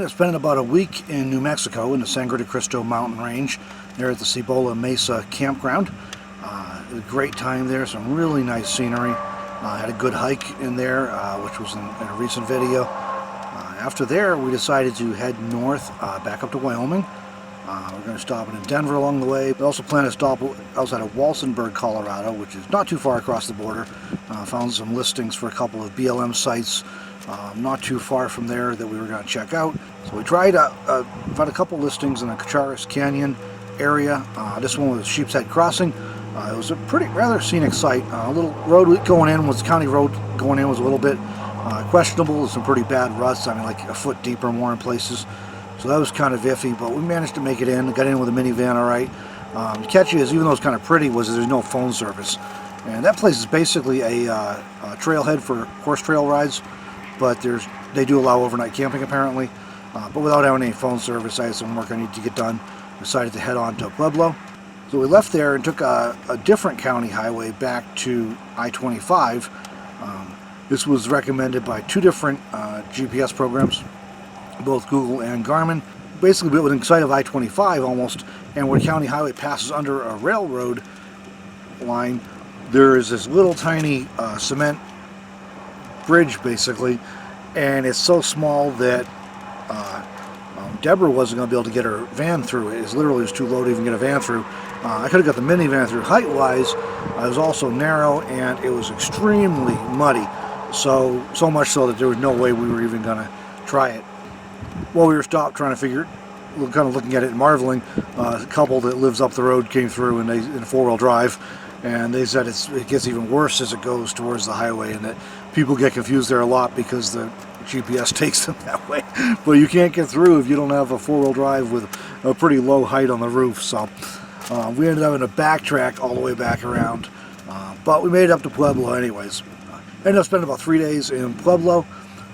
ended up spending about a week in New Mexico in the Sangre de Cristo mountain range there at the Cibola Mesa campground. It was a great time there, some really nice scenery. Had a good hike in there, which was in a recent video. After there, we decided to head north, back up to Wyoming. We're going to stop in Denver along the way. We also plan to stop outside of Walsenburg, Colorado, which is not too far across the border. Found some listings for a couple of BLM sites not too far from there that we were going to check out. So we tried found a couple listings in the Cacharis Canyon area. This one was Sheep's Head Crossing. It was a rather scenic site. A little road going in was county road going in was a little bit questionable. Some pretty bad ruts. I mean, like a foot deep or more in places. So that was kind of iffy, but we managed to make it in. Got in with a minivan, all right. The catch is, even though it's kind of pretty, was there's no phone service, and that place is basically a trailhead for horse trail rides. But they do allow overnight camping apparently. But without having any phone service, I had some work I needed to get done. Decided to head on to Pueblo. So we left there and took a different county highway back to I-25. This was recommended by two different GPS programs, both Google and Garmin. Basically within sight of I-25 almost, and where county highway passes under a railroad line, there is this little tiny cement bridge basically, and it's so small that Deborah wasn't going to be able to get her van through it. It literally was too low to even get a van through. I could have got the minivan through height-wise. It was also narrow, and it was extremely muddy. So much so that there was no way we were even going to try it. While we were stopped trying to figure, kind of looking at it and marveling, a couple that lives up the road came through in a four-wheel drive, and they said it gets even worse as it goes towards the highway, and that people get confused there a lot because the GPS takes them that way. But you can't get through if you don't have a four-wheel drive with a pretty low height on the roof. So we ended up having to backtrack all the way back around, but we made it up to Pueblo anyways. Ended up spending about 3 days in Pueblo.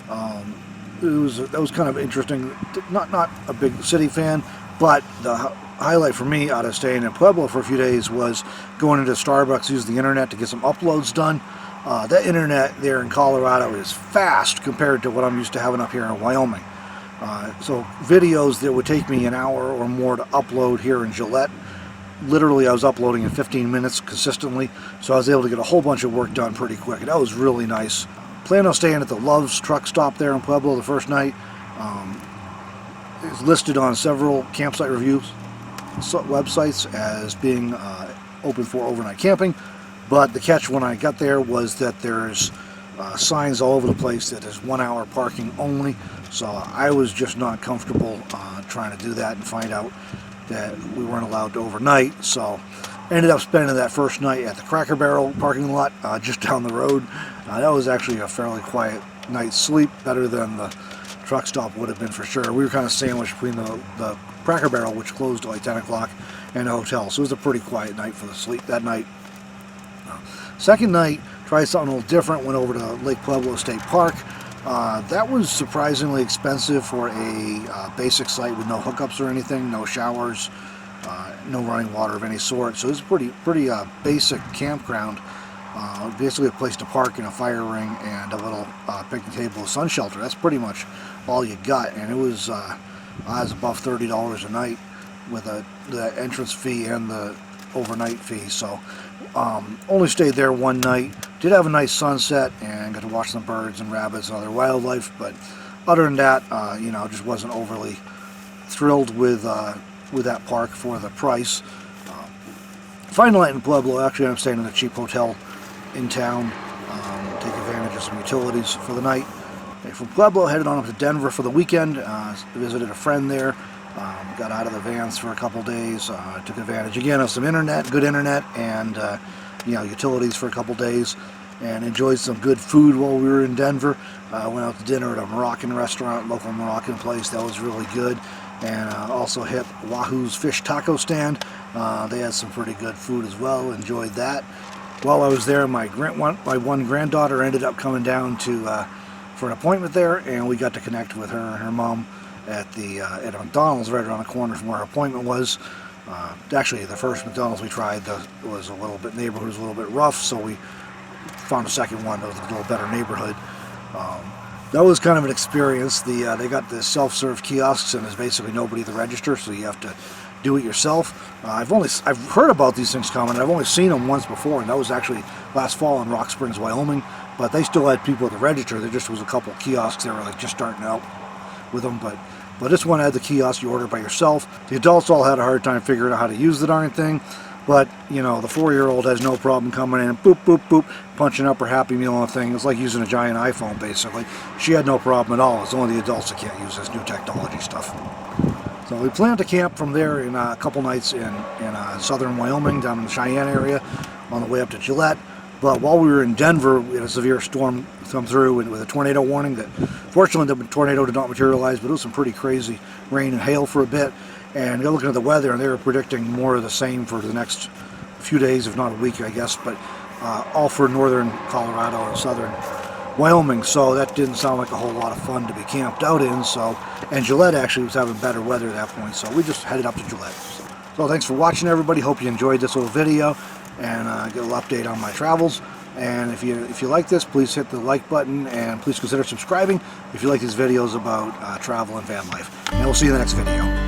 That was kind of interesting. Not a big city fan, but the highlight for me out of staying in Pueblo for a few days was going into Starbucks, using the internet to get some uploads done. That internet there in Colorado is fast compared to what I'm used to having up here in Wyoming. So videos that would take me an hour or more to upload here in Gillette, literally I was uploading in 15 minutes consistently, so I was able to get a whole bunch of work done pretty quick, and that was really nice. Planned on staying at the Love's truck stop there in Pueblo the first night. It's listed on several campsite reviews websites as being open for overnight camping, but the catch when I got there was that there's signs all over the place that there's 1 hour parking only, so I was just not comfortable trying to do that and find out that we weren't allowed to overnight. So ended up spending that first night at the Cracker Barrel parking lot just down the road. That was actually a fairly quiet night's sleep, better than the truck stop would have been for sure. We were kind of sandwiched between the Cracker Barrel, which closed at like 10 o'clock, and the hotel, so it was a pretty quiet night for the sleep that night. Second night, tried something a little different, went over to Lake Pueblo State Park. That was surprisingly expensive for a basic site with no hookups or anything, no showers, no running water of any sort. So it was a pretty basic campground. Basically a place to park and a fire ring and a little picnic table, sun shelter. That's pretty much all you got, and it was above $30 a night with the entrance fee and the overnight fee. So only stayed there one night. Did have a nice sunset and got to watch some birds and rabbits and other wildlife, but other than that, just wasn't overly thrilled with that park for the price. Final night in Pueblo, actually I'm staying in a cheap hotel in town, take advantage of some utilities for the night. From Pueblo, headed on up to Denver for the weekend, visited a friend there, got out of the vans for a couple days, took advantage again of some good internet, and utilities for a couple days, and enjoyed some good food while we were in Denver. Went out to dinner at a Moroccan restaurant, local Moroccan place, that was really good, and also hit Wahoo's Fish Taco Stand. They had some pretty good food as well, enjoyed that. While I was there, my one granddaughter ended up coming down for an appointment there, and we got to connect with her and her mom at a McDonald's right around the corner from where her appointment was. Actually, the first McDonald's we tried was a little bit, neighborhood was a little bit rough, so we found a second one that was a little better neighborhood. That was kind of an experience. They got the self-serve kiosks, and there's basically nobody at the register, so you have to do it yourself. I've heard about these things coming. I've only seen them once before, and that was actually last fall in Rock Springs, Wyoming. But they still had people at the register. There just was a couple of kiosks that were like just starting out with them. But this one had the kiosk. You order by yourself. The adults all had a hard time figuring out how to use the darn thing. But, you know, the 4-year-old has no problem coming in and boop, boop, boop, punching up her Happy Meal on the thing. It's like using a giant iPhone, basically. She had no problem at all. It's only the adults that can't use this new technology stuff. So we plan to camp from there in a couple nights in southern Wyoming, down in the Cheyenne area, on the way up to Gillette. But while we were in Denver, we had a severe storm come through with a tornado warning. That fortunately, the tornado did not materialize, but it was some pretty crazy rain and hail for a bit. And you're looking at the weather, and they were predicting more of the same for the next few days, if not a week, I guess. But all for northern Colorado and southern Wyoming. So that didn't sound like a whole lot of fun to be camped out in. And Gillette actually was having better weather at that point, so we just headed up to Gillette. So thanks for watching, everybody. Hope you enjoyed this little video and get a little update on my travels. And if you like this, please hit the like button, and please consider subscribing if you like these videos about travel and van life. And we'll see you in the next video.